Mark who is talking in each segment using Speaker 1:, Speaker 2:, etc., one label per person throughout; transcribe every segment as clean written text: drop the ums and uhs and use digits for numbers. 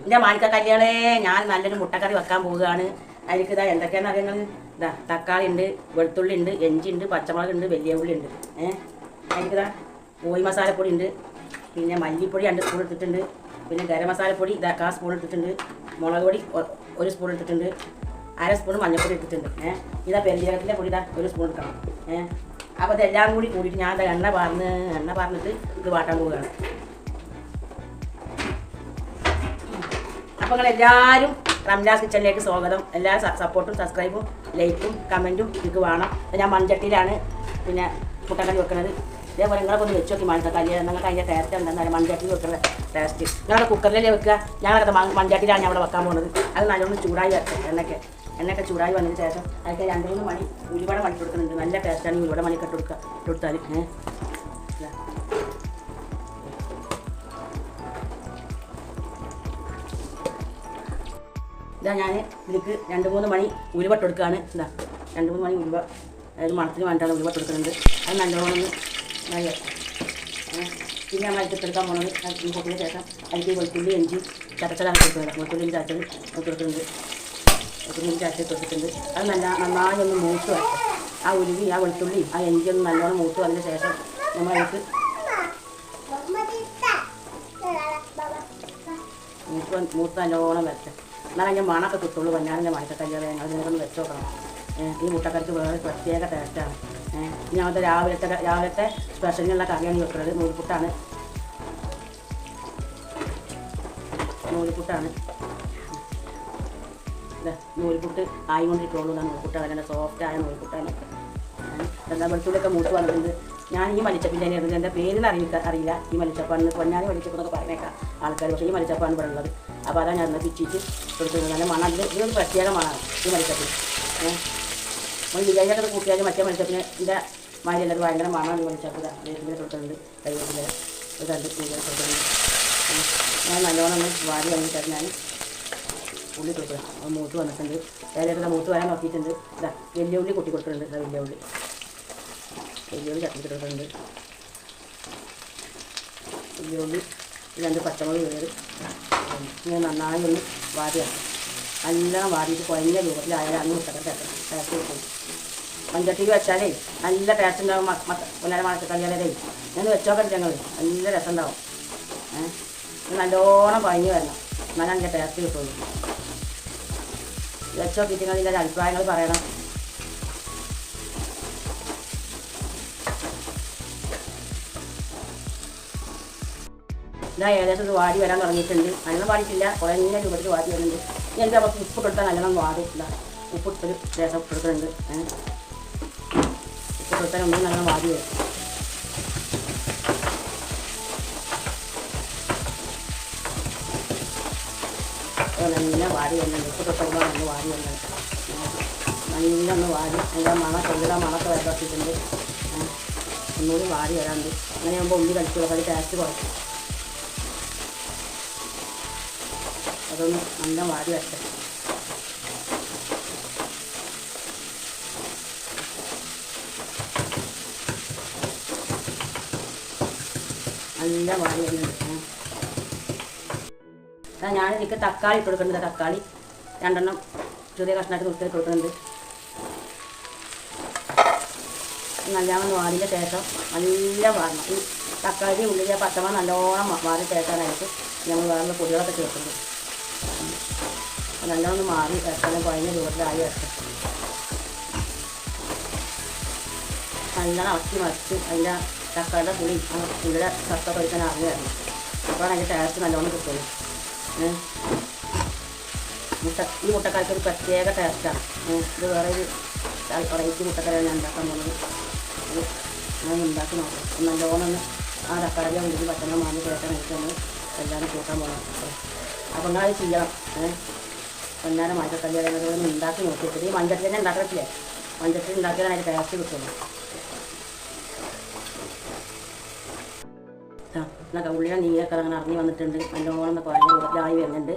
Speaker 1: എൻ്റെ മാണിക്ക കല്യാണേ ഞാൻ നല്ലൊരു മുട്ടക്കറി വെക്കാൻ പോവുകയാണ്. അതിലേക്ക് ഇതാ എന്തൊക്കെയാണെന്ന് അറിയാങ്ങൾ. ഇതാ തക്കാളി ഉണ്ട്, വെളുത്തുള്ളി ഉണ്ട്, ഇഞ്ചി ഉണ്ട്, പച്ചമുളക് ഉണ്ട്, വലിയ ഉള്ളി ഉണ്ട്. അതിലേക്ക് ഇതാ കോഴി മസാലപ്പൊടി ഉണ്ട്, പിന്നെ മല്ലിപ്പൊടി 2 സ്പൂൺ എടുത്തിട്ടുണ്ട്, പിന്നെ ഗരം മസാലപ്പൊടി ഇതാ 1/4 സ്പൂൺ എടുത്തിട്ടുണ്ട്, മുളക് പൊടി 1 സ്പൂൺ എടുത്തിട്ടുണ്ട്, 1/2 സ്പൂൺ മഞ്ഞൾപ്പൊടി എടുത്തിട്ടുണ്ട്. ഇതാ പെരുംജീരകത്തിൻ്റെ പൊടി ഇതാ 1 സ്പൂൺ എടുക്കണം. അപ്പോൾ ഇതെല്ലാം കൂടിയിട്ട് ഞാൻ എണ്ണ പാർന്നിട്ട് ഇത് വാട്ടാൻ പോവുകയാണ്. അപ്പോൾ നിങ്ങളെല്ലാവരും റംലാസ് കിച്ചണിലേക്ക് സ്വാഗതം. എല്ലാ സപ്പോർട്ടും സബ്സ്ക്രൈബും ലൈക്കും കമൻറ്റും എനിക്ക് വേണം. ഞാൻ മൺചട്ടിയിലാണ് പിന്നെ മുട്ടക്കറി വെക്കുന്നത്. ഇതേപോലെ നിങ്ങളൊക്കെ ഒന്ന് വെച്ച് നോക്കി മൺചട്ടിയിൽ നിങ്ങൾക്ക് അതിൻ്റെ ടേസ്റ്റ് എന്താണെന്ന് മൺചട്ടിയിൽ വെക്കുന്ന ടേസ്റ്റ്. നിങ്ങളുടെ കുക്കറിലല്ലേ വെക്കുക, ഞങ്ങളൊക്കെ മൺചട്ടിയിലാണ് ഞാൻ അവിടെ വെക്കാൻ പോകുന്നത്. അത് നല്ലോണം ചൂടായി വരട്ടെ. എണ്ണയൊക്കെ ചൂടായി വന്നതിന് ശേഷം അതിലേക്ക് 2-3 മണി ഉരുവട മണി കൊടുക്കുന്നുണ്ട്. നല്ല ടേസ്റ്റാണ് ഈ ഉരുവട മണിക്ക് ഇട്ടുകൊടുത്താൽ. ഇതാ ഞാൻ ഇതിലേക്ക് 2-3 മണി ഉലുവ ഇട്ടെടുക്കുകയാണ്. ഇതാ 2-3 മണി ഉലുവ, അതായത് മണത്തിന് വേണ്ടിയിട്ടാണ് ഉലുവ ഇട്ടെടുക്കുന്നുണ്ട്. അത് നല്ലോണം പിന്നെ നമ്മൾ എടുത്തെടുക്കാൻ പോകുന്നത് പൊട്ടിന് ശേഷം അതിലേക്ക് വെളുത്തുള്ളി ഇഞ്ചി ചതച്ചതാണ് കൊടുക്കുന്നത്. വെളുത്തുള്ളി ചതച്ചത് കൊടുക്കുന്നുണ്ട്, വെളുത്തുള്ളി ചതച്ചത് കൊടുത്തിട്ടുണ്ട്. അത് നന്നായി ഒന്ന് മൂത്ത് വരട്ടെ. ആ ഉലുവി ആ വെളുത്തുള്ളി ആ ഇഞ്ചി ഒന്ന് നല്ലോണം മൂത്ത് വന്നതിന് ശേഷം നമ്മളതിലേക്ക് മൂത്ത് നല്ലോണം വരട്ടെ. എന്നാൽ അതിൻ്റെ മണമൊക്കെ കിട്ടുള്ളൂ. വന്നാറിൻ്റെ മണിക്കക്കല്യാണം ഞങ്ങൾ നിങ്ങളൊന്ന് വെച്ച് നോക്കണം. ഈ മുട്ടക്കറിക്ക് വേറെ പ്രത്യേക ടേസ്റ്റാണ്. ഞങ്ങളുടെ രാവിലത്തെ സ്പെഷ്യലിനുള്ള കറിയാണ് വെക്കുന്നത്. നൂൽപുട്ടാണ്. നൂൽപുട്ട് ആയിക്കൊണ്ടിരിക്കുള്ളൂ. നൂൽപുട്ട് അതിൻ്റെ സോഫ്റ്റായ നൂൽപുട്ടാണ്. എന്താ വെളുത്തുള്ളിയൊക്കെ മൂത്ത് വന്നിട്ടുണ്ട്. ഞാൻ ഈ മല്ലിച്ചപ്പിൻ്റെ ആയിരുന്നു എൻ്റെ പേരിന് അറിയില്ല. ഈ മല്ലിച്ചപ്പാണ് പൊന്നാനി മല്ലിച്ചപ്പെന്നൊക്കെ പറഞ്ഞേക്കാം ആൾക്കാർ. പക്ഷേ ഈ മല്ലിച്ചപ്പാണ് ഇവിടെ ഉള്ളത്. അപ്പോൾ അതാണ് ഞാൻ പിച്ചിട്ട് കൊടുക്കുന്നത്. നല്ല മണം. ഇതൊരു പ്രത്യേക മണമാണ് ഈ മല്ലിച്ചപ്പിന്. നമ്മൾ ബിരിയാണിയൊക്കെ കൂട്ടിയാലും മറ്റേ മത്സ്യത്തിൻ്റെ മാതിരിയല്ല. അത് ഭയങ്കര മണമാണ് ഈ മത്സ്യപ്പ്. വേപ്പിൻ്റെ കൊടുക്കുന്നുണ്ട്, കറിവേപ്പില ഒരു 2 സ്പൂൺ കൊടുക്കുന്നുണ്ട്. ഞാൻ നല്ലോണം ഒന്ന് വാരി വന്നിട്ട് ഞാൻ ഉള്ളി കൊടുക്കുക. അത് മൂത്ത് വന്നിട്ടുണ്ട്. ഏതൊക്കെ മൂത്ത് വരാൻ നോക്കിയിട്ടുണ്ട്. ഇതാ വലിയ ഉള്ളി കൊട്ടി കൊടുക്കുന്നുണ്ട്. ഇതാ വലിയ ഉള്ളി ചട്ടി കൊടുക്കുന്നുണ്ട്. വലിയ ഉള്ളി 2 പച്ചമുളക് കയറി ഇങ്ങനെ നന്നായി ഒന്ന് വാരിയാണ്. എല്ലാം വാരിയിട്ട് കുഴഞ്ഞ രൂപത്തിലായാലും അന്ന് മുട്ടക്കറി ടേസ്റ്റ് കിട്ടും. മൺചട്ടിയിൽ വെച്ചാലേ നല്ല ടേസ്റ്റ് ഉണ്ടാവും. പുനരെ മണക്കക്കല്യാണേ ഞാൻ വെച്ചോക്കട്ടെ. ഞങ്ങൾ നല്ല രസം ഉണ്ടാവും. നല്ലോണം കുഴഞ്ഞ് വരണം, എന്നാലും അതിൻ്റെ ടേസ്റ്റ് കിട്ടുള്ളൂ. വെച്ചോക്കിയിട്ട് നിങ്ങൾ ഇതിൻ്റെ അഭിപ്രായങ്ങൾ പറയണം. ഇതാ ഏകദേശം ഇത് വാടി വരാൻ തുടങ്ങിയിട്ടുണ്ട്. നല്ലോണം വാടിയിട്ടില്ല, കുറഞ്ഞ രൂപത്തിൽ വാടി വരുന്നുണ്ട്. എനിക്ക് നമുക്ക് ഉപ്പ് കൊടുത്താൽ നല്ലോണം വാടും. ഇതാ ഉപ്പിട്ടൊരു ശേഷം കൊടുക്കുന്നുണ്ട്. ഉപ്പ് കൊടുത്താൽ ഒന്നും നല്ലോണം വാടി വരും. നല്ല വാടി വരുന്നുണ്ട്. ഉപ്പ് തൊട്ടുമ്പോൾ നല്ല വാടി വരുന്നുണ്ട്. നല്ല ഒന്ന് വാടി അതിൻ്റെ മണമൊക്കെ വരട്ടിട്ടുണ്ട്. ഒന്നുകൂടി വാടി വരാറുണ്ട്. അങ്ങനെ ആകുമ്പോൾ ഉള്ളി കളിക്കുള്ളൂ. അത് ടേസ്റ്റ് കുറയ്ക്കും. അതൊന്ന് നല്ല വാടി വരട്ടെ. നല്ല വാടി വരുന്നുണ്ട്. ഞാനിതിലേക്ക് തക്കാളി ഇട്ട് കൊടുക്കുന്നുണ്ട്. തക്കാളി 2 ചെറിയ കഷ്ണമായിട്ട് നുറുക്കി കൊടുക്കുന്നുണ്ട്. നല്ലോണം വാടിൻ്റെ ശേഷം നല്ല വാടണം. ഈ തക്കാളി ഉള്ളിലെ പച്ചമണം നല്ലോണം വാടി ശേഷമായിട്ട് നമ്മൾ വേറെ പൊടികളൊക്കെ ചേർക്കുന്നത്. നല്ലോണം മാറി വരട്ടെ. കുഴഞ്ഞ രൂപത്തിലായി വരട്ടെ. നല്ലോണം ഇളക്കി മറിച്ച് അതിൻ്റെ തക്കാളിയുടെ പുളി ഉള്ളിലെ ചക്ക കഴിക്കാൻ അറിഞ്ഞു വരണം. അപ്പോൾ അതിൻ്റെ ടേസ്റ്റ് നല്ലോണം കിട്ടുള്ളൂ. ഈ മുട്ടക്കറിക്ക് ഒരു പ്രത്യേക ടേസ്റ്റാണ്. ഇത് വേറെ ഒരു വെറൈറ്റി മുട്ടക്കറിയാണ് ഞാൻ ഉണ്ടാക്കാൻ പോകുന്നത്. അത് ഞാൻ ഉണ്ടാക്കി നോക്കാം. നല്ലോണം ഒന്ന് ആ തക്കാളിയെ ഉള്ളിൽ പച്ചമുളക് മാറി ചേർക്കാൻ വേണ്ടിയിട്ട് നമ്മൾ എല്ലാവരും കൂട്ടാൻ പോകണം. അപ്പോൾ നിങ്ങളത് ചെയ്യണം. പൊന്നാരം മഞ്ഞക്കല്യാണം ഒന്ന് ഉണ്ടാക്കി നോക്കിയിട്ട് ഈ മൺചട്ടി തന്നെ ഉണ്ടാക്കത്തില്ലേ, മൺചട്ടി ഉണ്ടാക്കിയാൽ അതിൻ്റെ ടേസ്റ്റ് കിട്ടുള്ളൂ. എന്നൊക്കെ ഉള്ളിയുടെ നീരൊക്കെ അങ്ങനെ ഇറങ്ങി വന്നിട്ടുണ്ട്. നല്ലോണം കുഴഞ്ഞ രൂപത്തിലായി വരുന്നുണ്ട്.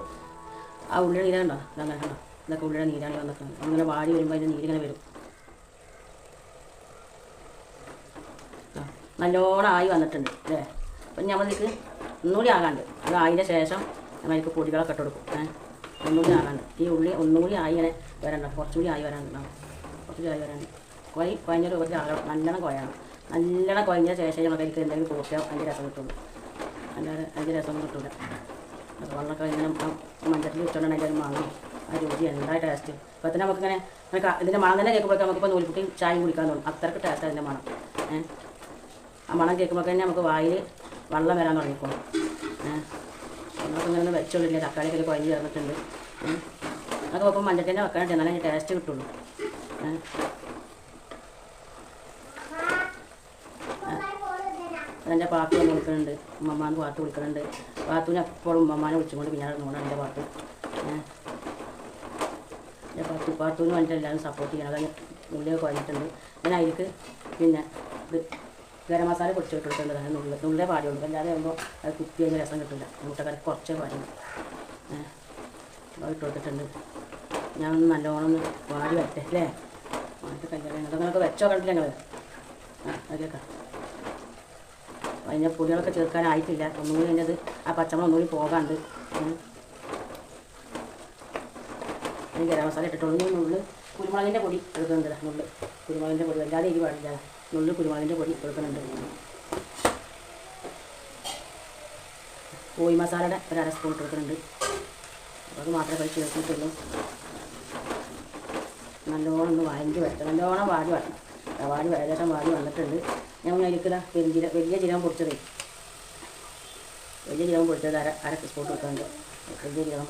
Speaker 1: ആ ഉള്ളിയുടെ നീരുണ്ടോ, ഇതങ്ങനെ കണ്ടോ, ഇതൊക്കെ ഉള്ളിയുടെ നീരാണ് വന്നിട്ടുണ്ട്. അങ്ങനെ വാടി വരുമ്പോൾ അതിൻ്റെ നീരിങ്ങനെ വരും. നല്ലോണം ആയി വന്നിട്ടുണ്ട് അല്ലേ. അപ്പം നമ്മളിലേക്ക് ഒന്നുകൂടി ആകാണ്ട് അത് ആയതിൻ്റെ ശേഷം ഞാൻ അതിലേക്ക് പൊടികളൊക്കെ ഇട്ട് കൊടുക്കും. ഒന്നുകൂടി ആകാണ്ട് ഈ ഉള്ളി ഒന്നുകൂടി ആയി ഇങ്ങനെ വരണ്ട, കുറച്ചുകൂടി ആയി വരാനുണ്ടാവും, കുറച്ചുകൂടി ആയി വരാൻ കുഴഞ്ഞ രൂപത്തിൽ ആകണം. നല്ലോണം കുഴയണം. നല്ലോണം കുഴഞ്ഞ ശേഷം നമുക്ക് അതിലേക്ക് എന്തെങ്കിലും പൂർത്തിയാവും, അതിൻ്റെ രസം കിട്ടുള്ളൂ. അല്ലാതെ അതിൻ്റെ രസം കിട്ടില്ല. അത് വെള്ളമൊക്കെ ഇങ്ങനെ മഞ്ചത്തിൽ വെച്ചോണ്ടാണ് അതിൻ്റെ ഒരു മണം, ആ രുചി എന്താ ടേസ്റ്റ്. ഇപ്പോൾ തന്നെ നമുക്കിങ്ങനെ ഇതിൻ്റെ മണം തന്നെ കേൾക്കുമ്പോഴേക്കും നമുക്കിപ്പോൾ നൂൽപുട്ടിയും ചായയും കുടിക്കാൻ തോന്നും, അത്രയ്ക്ക് ടേസ്റ്റ് അതിൻ്റെ മണം. ആ മണം കേൾക്കുമ്പോൾ തന്നെ നമുക്ക് വായിൽ വെള്ളം വരാൻ തുടങ്ങിക്കോളും. വെള്ളമൊക്കെ ഇങ്ങനെ വെച്ചോണ്ടില്ലേ, തക്കാളിയൊക്കെ കുഴഞ്ഞ് ചേർന്നിട്ടുണ്ട്. അത് നോക്കുമ്പോൾ മഞ്ചത്തിൽ തന്നെ വെക്കാനായിട്ട് എന്നാലേ അതിൻ്റെ ടേസ്റ്റ് കിട്ടുള്ളൂ. എൻ്റെ പാട്ട് വന്ന് വിളിക്കുന്നുണ്ട്, ഉമ്മമാന്ന് പാട്ട് വിളിക്കുന്നുണ്ട്. പാത്തുവിനെ എപ്പോഴും ഉമ്മമാനെ വിളിച്ചുകൊണ്ട് പിന്നെ നോക്കണം എൻ്റെ പാട്ട്. എൻ്റെ പാത്തുവിന് വേണ്ടിയിട്ട് എല്ലാവരും സപ്പോർട്ട് ചെയ്യണം. അതാണ് ഉള്ളിയൊക്കെ കുഴഞ്ഞിട്ടുണ്ട്. ഞാൻ അതിലേക്ക് പിന്നെ ഇത് ഗരം മസാല പൊടിച്ചിട്ട് കൊടുക്കേണ്ടതാണ്. നുള്ളേ പാടിയുള്ളൂ, അല്ലാതെ ആകുമ്പോൾ അത് കുത്തി അതിന് രസം കിട്ടില്ല. മുട്ടക്കറി കുറച്ചേ പാടിയുള്ളൂ. ഇട്ട് കൊടുത്തിട്ടുണ്ട്. ഞാൻ നല്ലോണം ഒന്ന് വാടി വരട്ടെ അല്ലേ, വാടി കല്യാണം അതൊക്കെ വെച്ചോ കണ്ടില്ല ഞങ്ങൾ. അതിലേക്കാം അതിൻ്റെ പൊടികളൊക്കെ ചേർക്കാനായിട്ടില്ല. ഒന്നുകൂടി അതിൻ്റെ ആ പച്ചമുളക് ഒന്നുകൂടി പോകാണ്ട്. അതിന് ഗരം മസാല ഇട്ടിട്ടുള്ളൂ. നുള്ളു കുരുമുളകിൻ്റെ പൊടി എടുക്കുന്നുണ്ട്. നുള്ളു കുരുമുളകിൻ്റെ പൊടി വല്ലാതെ എരി പാടില്ല. നുള്ളു കുരുമുളകിൻ്റെ പൊടി എടുക്കുന്നുണ്ട്. കോഴി മസാലയുടെ ഒരു അര സ്പൂൺ എടുക്കുന്നുണ്ട്. അത് മാത്രമേ കഴിച്ച് ചേർത്തിട്ടുള്ളൂ. നല്ലോണം ഒന്ന് വാങ്ങി വരട്ടെ, നല്ലോണം വാടി വരണം. വാടി ഏകദേശം വാടി വന്നിട്ടുണ്ട്. ഞാൻ അതിലേക്കുള്ള വലിയ ജീരകം പൊടിച്ചത് അര സ്പൂൺ കൊടുക്കുന്നുണ്ട്. വലിയ ജീരകം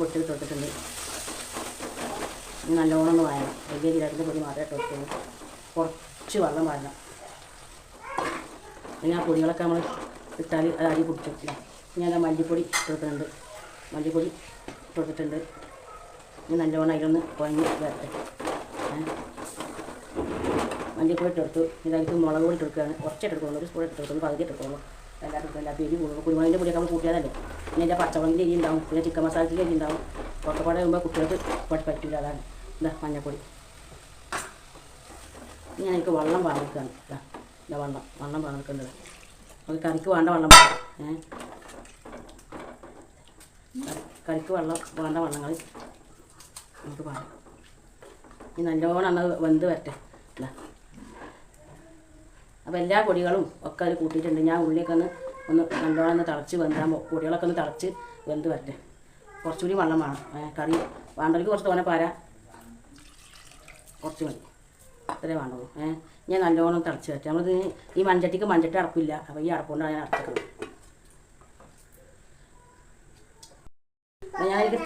Speaker 1: പൊടിച്ചത് കൊടുത്തിട്ടുണ്ട്. നല്ലോണം ഒന്ന് വായണം. വലിയ ജീരകത്തിൻ്റെ പൊടി മാത്രമേ ഇട്ട് കൊടുക്കുള്ളൂ. കുറച്ച് വെള്ളം വാഴണം. പിന്നെ ആ പൊടികളൊക്കെ നമ്മൾ ഇട്ടാൽ അത് അരി പിടിച്ചിട്ടില്ല. ഞാൻ മല്ലിപ്പൊടി കൊടുക്കുന്നുണ്ട്. മല്ലിപ്പൊടി കൊടുത്തിട്ടുണ്ട്. ഇനി നല്ലോണം അതിലൊന്ന് കുഴഞ്ഞ് വരട്ടെ. മല്ലിപ്പൊടി ഇട്ടെടുത്തു. ഇതിലേക്ക് മുളക് പൊടി ഇട്ടെടുക്കുകയാണ്. കുറച്ചിട്ട് എടുക്കുന്നു, ഒരു സ്പൂൺ ഇട്ടെടുക്കുന്നു, പകുതി ഇട്ടെടുക്കുന്നു. എല്ലാ എരി കൂടും. കുരുമുളകിൻ്റെ പൊടിയൊക്കെ നമ്മൾ കൂട്ടിയതല്ലേ. പിന്നെ എൻ്റെ പച്ചമുളകിൻ്റെ എരി ഉണ്ടാവും, പിന്നെ ചിക്കൻ മസാലത്തിൻ്റെ എരി ഉണ്ടാവും. പുറത്തുപാടെ വരുമ്പോൾ കുട്ടികൾക്ക് പറ്റില്ല. അതാണ് എന്താ മഞ്ഞപ്പൊടി. ഞാൻ എനിക്ക് വെള്ളം പാർന്നിരിക്കുകയാണ്. ഇതാ വെള്ളം പാർന്നിരിക്കേണ്ടത്. നമുക്ക് കറിക്ക് വേണ്ട വെള്ളം കറിക്ക് വേണ്ട വെള്ളങ്ങൾ നമുക്ക് പാടാം. ഇനി നല്ലോണം അത് വെന്ത് വരട്ടെ. അപ്പോൾ എല്ലാ പൊടികളും ഒക്കെ അതിൽ കൂട്ടിയിട്ടുണ്ട്. ഞാൻ ഉള്ളിയൊക്കെ ഒന്ന് നല്ലോണം ഒന്ന് തിളച്ച് വെന്താൽ പൊടികളൊക്കെ ഒന്ന് തിളച്ച് വെന്ത് വരട്ടെ. കുറച്ചുകൂടി വെള്ളം വേണം. കറി വേണ്ടവർക്ക് കുറച്ച് തോനെ പാര, കുറച്ച് മതി, അത്രേ വേണ്ടുള്ളൂ. ഞാൻ നല്ലോണം തിളച്ച് വരട്ടെ. നമ്മളിത് ഈ മൺചട്ടിക്ക് അടപ്പില്ല. അപ്പോൾ ഈ അടപ്പുകൊണ്ടാണ് ഞാൻ അടച്ചത്. ഞാനിത്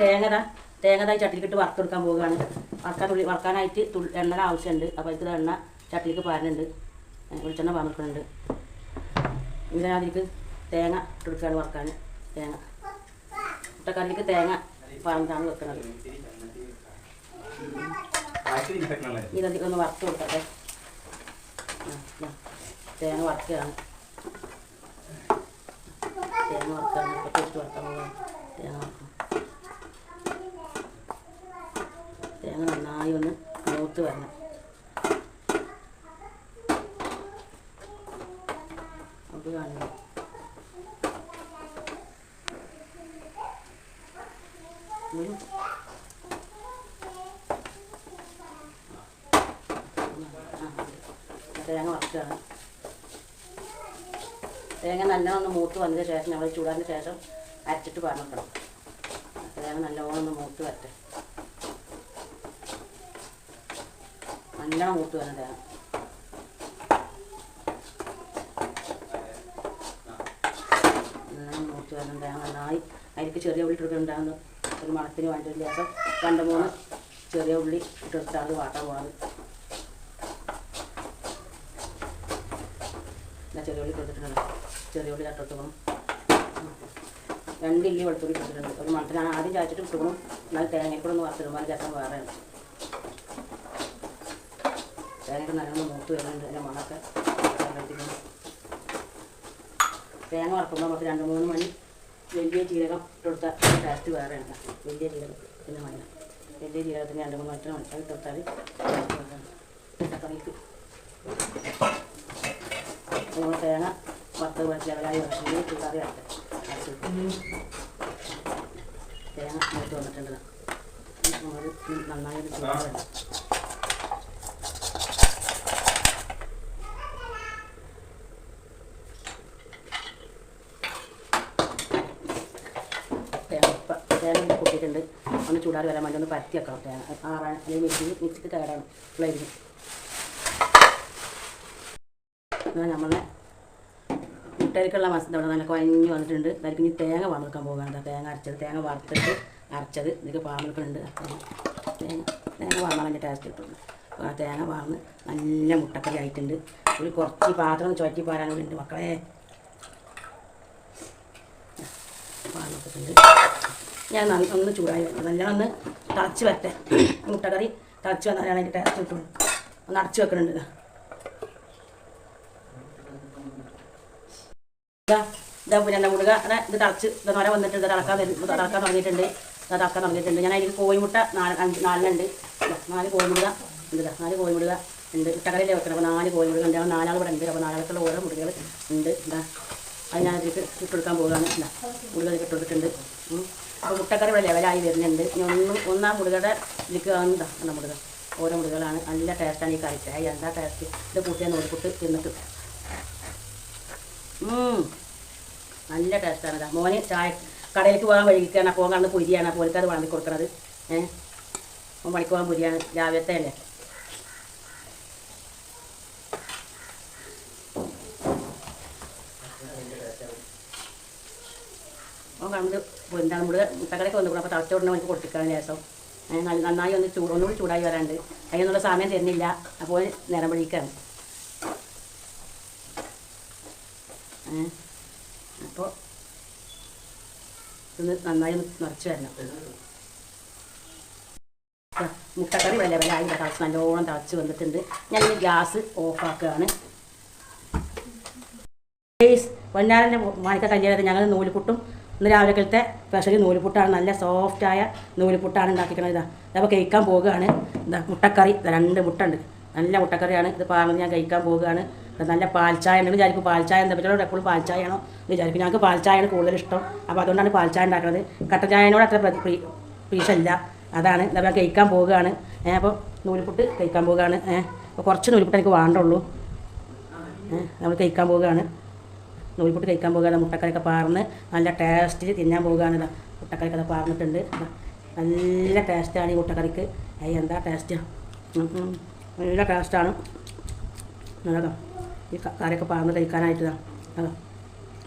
Speaker 1: തേങ്ങ ചട്ടിയിലിട്ട് വറുത്തെടുക്കാൻ പോവുകയാണ്. വറക്കാനായിട്ട് എണ്ണ ആവശ്യമുണ്ട്. അപ്പോൾ ഇത് എണ്ണ ചട്ടിയിലേക്ക് പാരുന്നുണ്ട്, വെളിച്ചെണ്ണ പാർന്നിട്ടുണ്ട്. ഇതിനകത്തേക്ക് തേങ്ങ ഇട്ടെടുക്കുകയാണ് വറക്കാൻ. തേങ്ങ മുട്ടക്കറിക്ക് തേങ്ങ പാർന്നിട്ടാണ് വെക്കുന്നത്. ഇതധികം ഒന്ന് വറുത്ത് കൊടുക്കട്ടെ. തേങ്ങ വറുക്കുകയാണ്. ടേസ്റ്റ് വറുക്കാൻ പോകാം. തേങ്ങ നന്നായി ഒന്ന് മൂത്ത് വരണം. അത് കാണുക. തേങ്ങ വറുക്കുകയാണ്. തേങ്ങ നല്ലോണം ഒന്ന് മൂത്ത് വന്നതിന് ശേഷം നമ്മൾ ചൂടാറിന് ശേഷം അരച്ചിട്ട് പറഞ്ഞിക്കണം. തേങ്ങ നല്ലോണം ഒന്ന് മൂത്ത് വരട്ടെ. നല്ലോണം മൂത്ത് വരണം തേങ്ങ. നല്ലോണം മൂത്ത് വരണം തേങ്ങ നന്നായി. അതിലേക്ക് ചെറിയ ഉള്ളി ഇട്ടിട്ടുണ്ടാകുന്നു. ഒരു മണത്തിന് വേണ്ടി ഒരു ദിവസം 2-3 ചെറിയ ഉള്ളി ഇട്ടെടുത്താണ് വാട്ടാൻ പോകുന്നത്. ചെറിയ ഉള്ളി കൊടുത്തിട്ടുണ്ട്. ചെറിയ ഉള്ളി തട്ടെടുത്ത് പോകണം. 2 ഇല്ലി വെളുത്തുള്ളി ഇട്ടിട്ടുണ്ട്. ഒരു മണത്തിനാണ് ആദ്യം ചായച്ചിട്ട് ഇട്ടുകൊള്ളും. എന്നാൽ തേങ്ങയ്ക്കൂടെ ഒന്ന് വറുത്തിടുമ്പോൾ അതിന് രസം വേറെയാണ്. തേങ്ങയൊക്കെ നല്ലോണം മൂത്ത് വരുന്നുണ്ട്. അതിൻ്റെ മണമൊക്കെ വെള്ളത്തിക്കണം. തേങ്ങ വറക്കുമ്പോൾ നമുക്ക് 2-3 മണി വലിയ ജീരകം ഇട്ടെടുത്ത ടേസ്റ്റ് വേറെയാണ്. വലിയ ജീരകത്തിൻ്റെ മഞ്ഞ, വലിയ ജീരകത്തിന് 2-3 മണിക്കൂർ ഇട്ടെടുത്താൽ തക്കാളിക്ക് തേങ്ങ 10 ലെവലായി വരണമെങ്കിൽ കറി ആട്ടെ. അരച്ചത്. തേങ്ങ മൂത്ത് വന്നിട്ടുണ്ട്. നന്നായി ചൂടാണ്. തേങ്ങ പൊട്ടിയിട്ടുണ്ട്. ഒന്ന് ചൂടാറി വരാൻ വേണ്ടി ഒന്ന് പരത്തി വെക്കണം. തേങ്ങ ആറാൻ അല്ലെങ്കിൽ മിക്സിക്ക് കേടാണ് ഫ്ലേവറിങ്. നമ്മളെ മുട്ടയിലേക്കുള്ള മസാല നല്ല കുഴഞ്ഞ് വന്നിട്ടുണ്ട്. അതിലേക്ക് ഇനി തേങ്ങ വറുക്കാൻ പോകാണ്. തേങ്ങ അരച്ചത്, തേങ്ങ വറുത്തിട്ട് അരച്ചത് ഇതിലേക്ക് പാമ്പെടുക്കുന്നുണ്ട്. തേങ്ങ വാർന്നാൽ അതിൻ്റെ ടേസ്റ്റ് കിട്ടുള്ളൂ. ആ തേങ്ങ വാർന്ന് നല്ല മുട്ടക്കറി ആയിട്ടുണ്ട്. ഒരു കുറച്ച് പാത്രം ചുറ്റി പാരാനും ഉണ്ട് മക്കളെ. വാർന്നിട്ടുണ്ട്. ഞാൻ ഒന്ന് ചൂടായി നല്ല ഒന്ന് തിളച്ച് വരട്ടെ. മുട്ടക്കറി തിളച്ച് വന്നാലാണ് അതിൻ്റെ ടേസ്റ്റ് കിട്ടുള്ളൂ. ഒന്ന് അടച്ച് വെക്കുന്നുണ്ട്. ഇതാ പിന്നെ മുടുക ഇത് തിളച്ച് നോര വന്നിട്ട് തിളക്കാൻ തുടങ്ങിയിട്ടുണ്ട്. തിളക്കാൻ തുടങ്ങിയിട്ടുണ്ട്. ഞാൻ അതിൽ കോഴിമുട്ട 4 ഉണ്ട്. 4 കോഴിമുടുക ഉണ്ട്. 4 കോഴിമുടുക ഉണ്ട്. മുട്ടക്കറിയിലെ വെക്കണം. അപ്പോൾ 4 കോഴിമുടുക ഉണ്ട്. 4 ആൾ ഇവിടെ ഉണ്ട്. അപ്പോൾ 4 ആൾക്കുള്ള ഓരോ മുടുകൾ ഉണ്ട്. എന്താ അത് ഞാൻ അതിലേക്ക് ഇട്ടെടുക്കാൻ പോവുകയാണ്. എന്താ മുടുക ഇട്ടെടുത്തിട്ടുണ്ട്. അപ്പോൾ മുട്ടക്കറി ഇവിടെ ലെവലായി വരുന്നുണ്ട്. ഇനി ഒന്നാം മുടുകയുടെ ഇതിലേക്ക് എന്താ എന്താ മുടുക ഓരോ മുടുകളാണ്. നല്ല ടേസ്റ്റാണ് ഈ കറിക്ക്. എന്താ ടേസ്റ്റ്. ഇത് കൂട്ടിയാൽ നൂൽപുട്ട് തിന്നിട്ട് നല്ല ടേസ്റ്റാണ്. ഇതാ മോന് ചായ കടയിലേക്ക് പോകാൻ വൈകിക്കാണ്. അപ്പോൾ കണ്ട് പൊരിയാണ്. അപ്പോൾ അത് വളർത്തി കൊടുക്കണത്. മണിക്ക് പോകാൻ പൊരിയാണ്. രാവിലത്തെ അല്ലേ. അപ്പോൾ കണ്ട് എന്താണ് നമ്മുടെ മുട്ടക്കടയൊക്കെ വന്നു. അപ്പോൾ തിളച്ച ഉടനെ എനിക്ക് കൊടുത്തിക്കാൻ ശേഷം നന്നായി ഒന്നുകൂടി ചൂടായി വരാണ്ട്. അതിനൊന്നുള്ള സമയം തരുന്നില്ല. അപ്പോൾ നേരം വഴിക്കാണ്. അപ്പോൾ ഇത് നന്നായി നിറച്ച് വരണം. മുട്ടക്കറി ലെവലായി തിളച്ച് നല്ലോണം തിളച്ച് വന്നിട്ടുണ്ട്. ഞാൻ ഈ ഗ്യാസ് ഓഫാക്കുകയാണ്. പൊന്നാരൻ്റെ മാണിക്ക കല്യാണത്തിൽ ഞങ്ങൾ നൂലുപുട്ടും ഇന്ന് രാവിലത്തെ സ്പെഷ്യൽ നൂലുപുട്ടാണ്. നല്ല സോഫ്റ്റായ നൂലുപുട്ടാണ് ഉണ്ടാക്കിക്കണത്. ഇതാ അപ്പോൾ കഴിക്കാൻ പോവുകയാണ്. എന്താ മുട്ടക്കറി 2 മുട്ട ഉണ്ട്. നല്ല മുട്ടക്കറിയാണ്. ഇത് പറഞ്ഞ് ഞാൻ കഴിക്കാൻ പോവുകയാണ്. നല്ല പാൽച്ചായ ഉണ്ടെങ്കിൽ വിചാരിക്കും പാൽച്ചായ എന്താ പറ്റുള്ളൂ. എപ്പോഴും പാൽച്ചായയാണോ വിചാരിക്കും. ഞങ്ങൾക്ക് പാൽച്ചായയാണ് കൂടുതൽ ഇഷ്ടം. അപ്പോൾ അതുകൊണ്ടാണ് പാൽച്ചായ ഉണ്ടാക്കുന്നത്. കട്ടൻ ചായനോട് അത്ര പ്രീഷല്ല. അതാണ് എന്താ പറയുക കഴിക്കാൻ പോവുകയാണ്. അപ്പോൾ നൂലുപുട്ട് കഴിക്കാൻ പോവുകയാണ്. അപ്പോൾ കുറച്ച് നൂലുപുട്ട് എനിക്ക് വേണ്ടുള്ളൂ. നമ്മൾ കഴിക്കാൻ പോവുകയാണ്. നൂൽപുട്ട് കഴിക്കാൻ പോകുകയാണ്. മുട്ടക്കറിയൊക്കെ പാർന്ന് നല്ല ടേസ്റ്റിൽ തിന്നാൻ പോവുകയാണ്. മുട്ടക്കറിയൊക്കെ അത് പാർന്നിട്ടുണ്ട്. നല്ല ടേസ്റ്റാണ് ഈ മുട്ടക്കറിക്ക്. എന്താ ടേസ്റ്റ്. നല്ല ടേസ്റ്റാണ്. നല്ലതാ ഈ കറിയൊക്കെ പാർന്ന് കഴിക്കാനായിട്ട്. അതാ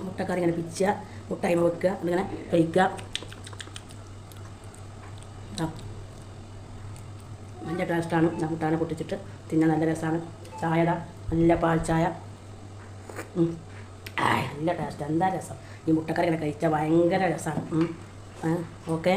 Speaker 1: മുട്ടക്കറി ഇങ്ങനെ പിച്ചുക, മുട്ടയിമ വെക്കുക, അതിങ്ങനെ കഴിക്കുക. നല്ല ടേസ്റ്റാണ്. മുട്ടാനെ പൊട്ടിച്ചിട്ട് തിന്നാൻ നല്ല രസമാണ്. ചായത നല്ല പാൽ ചായ. നല്ല ടേസ്റ്റ്. എന്താ രസം. ഈ മുട്ടക്കറി ഇങ്ങനെ കഴിച്ചാൽ ഭയങ്കര രസമാണ്. ഓക്കെ.